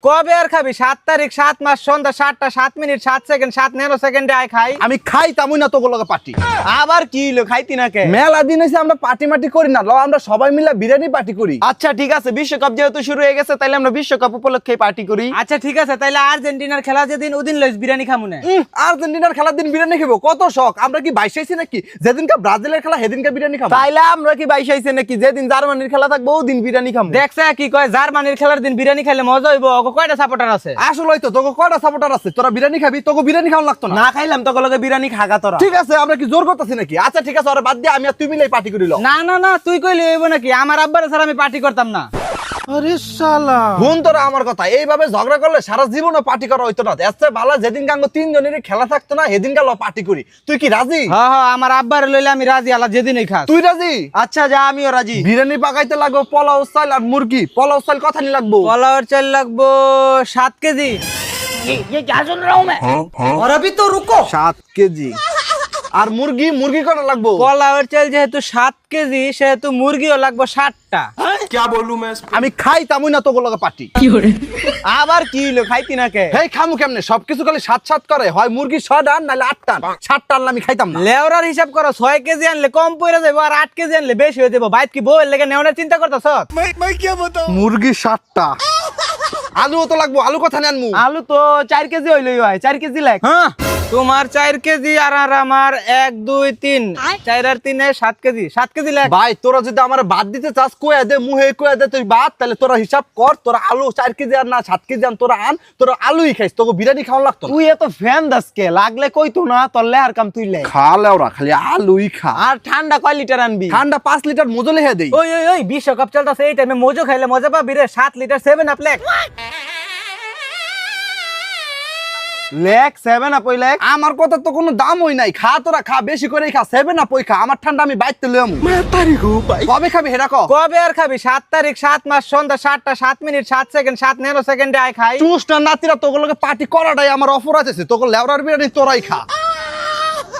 কবে আর খাবি? 7 তারিখ 7 মাস সন্ধ্যা 7টা 7 মিনিট 7 সেকেন্ড 7 ন্যানো সেকেন্ডে আয় খাই। আমি খাইতামই না তোগুলোকে পার্টি। আবার কি হইলো, খাইতি না কে? মেলা দিন হইছে আমরা পার্টি মাটি করি না, ল আমরা সবাই মিলে বিরিয়ানি পার্টি করি। আচ্ছা ঠিক আছে, বিশ্বকাপ যেহেতু শুরু হয়ে গেছে তাহলে আমরা বিশ্বকাপ উপলক্ষে পার্টি করি। আচ্ছা ঠিক আছে, তাইলে আর্জেন্টিনার খেলা যেদিন ওদিন লইস বিরিয়ানি খামু না। আর্জেন্টিনার খেলার দিন বিরিয়ানি খাবো, কত শখ। আমরা কি বাইশ আইছি নাকি যেদিনকে ব্রাজিলের খেলা সেদিনকে বিরিয়ানি খাবো? তাইলে আমরা কি বাইশ আইছে নাকি যেদিন জার্মানির খেলা থাকবো ওদিন বিরিয়ানি খাবো? দেখছে কি কয়, জার্মানির খেলার দিন বিরিয়ানি খাইলে মজা হইব। ওকে কয়টা সাপোর্টার আছে? আসলে তো তোকে কয়টা সাপোর্টার আছে? তোরা বিরিয়ানি খাবি, তোকে বিরিয়ানি খাওয়া লাগতো না। না খাইলাম তোকে লগে বিরিয়ানি খাগা তোরা। ঠিক আছে, আমরা কি জোর করতেছি নাকি? আচ্ছা ঠিক আছে, ওরা বাদ দিয়ে আমি আর তুই মিলেই পার্টি করিল। না না না, তুই কইলে হইব নাকি? আমার আব্বারে ছাড়া আমি পার্টি করতাম না। শুন তোরা আমার কথা, এইভাবে ঝগড়া করলে সারা জীবনও পার্টি করা হইতো না। এত ভালো যেদিন গাঙ্গো তিনজনেরই খেলা থাকতো না সেদিন গেল পার্টি করি। তুই কি রাজি? হ্যাঁ হ্যাঁ, আমার আব্বারে লইলে আমি রাজি, আল্লাহ যেদিনই খাস। তুই রাজি? আচ্ছা যা, আমিও রাজি। বিরিয়ানি পাকাইতে লাগবো পোলাও স্টাইল আর মুরগি। পোলাও স্টাইল কথা নি লাগবো? পোলাওয়ের চাল লাগবো 7 কেজি। ये क्या सुन रहा हूँ मैं? और अभी तो रुको। 7 কেজি। আর মুরগি মুরগি কটা লাগবো? পোলাওয়ের চাল যেহেতু 7 কেজি সেহেতু মুরগিও লাগবো 60টা। আমি খাইতামই না তোগুলোকে পার্টি। আবার কি হইলো, খাইতি না কে? হেই খামু কেমনে? সবকিছু খালি 7-7 করে, হয় মুরগি 6 টান নাহলে 8 টান। 7 টান আমি খাইতাম না। লেওরার হিসাব করো, 6 কেজি আনলে কম পড়ে যাবো আর 8 কেজি আনলে বেশি হয়ে যাবো। বাইত কি বউয়ের লেগে নেওয়ার চিন্তা করতেছ? মুরগি 7টা। আলুও তো লাগবো, আলু কথা নেন মু। আলু তো 4 কেজি হইলই হয়, 4 কেজি লাগ। হ্যাঁ, তোমার 4 কেজি আর আমার 1 2 3 4 আর 3 7 কেজি, 7 কেজি লাগ। ভাই তোরা যদি আমার বাদ দিতে চাস কয়ে দে, মুহে কয়ে দে তুই বাদ, তাহলে তোরা হিসাব কর। তোরা আলু 4 কেজি আর না 7 কেজি আন, তোরা আন, তোরা আলুই খাইস, তোকে বিরিয়ানি খাওয়া লাগতো না। তুই এত ফ্যান দাসকে লাগলে কইতো না, তোর লেহার কাম তুই লে। খা লেওরা, খালি আলুই খা। আর ঠান্ডা কয় লিটার আনবি? ঠান্ডা 5 লিটার মজলে হে দেই। ওই ওই ওই, বিশ্বকাপ চলতেছে, এই টাইমে মজো খাইলে মজা পাবি রে। 7 litre 7 up leg. Lake 7 up ওই লেক। আমার কথা তো কোনো দাম হই নাই। খা তোরা খা, বেশি করেই খা। 7 আপ ওই খা, আমার ঠান্ডা আমি বাইতে লইমু। কবে খাবি হেডা কো? কবে আর খাবি? 7 তারিখ 7 মাস সন্ধ্যা 7টা 7 মিনিট 7 সেকেন্ড 7 ন্যানো সেকেন্ডে আয় খাই। চুষ না নাতিরা তোগুলোকে পার্টি করাটাই আমার অপরাধ আছে। তোকে লেওরার বিরিয়ানি তোরাই খা।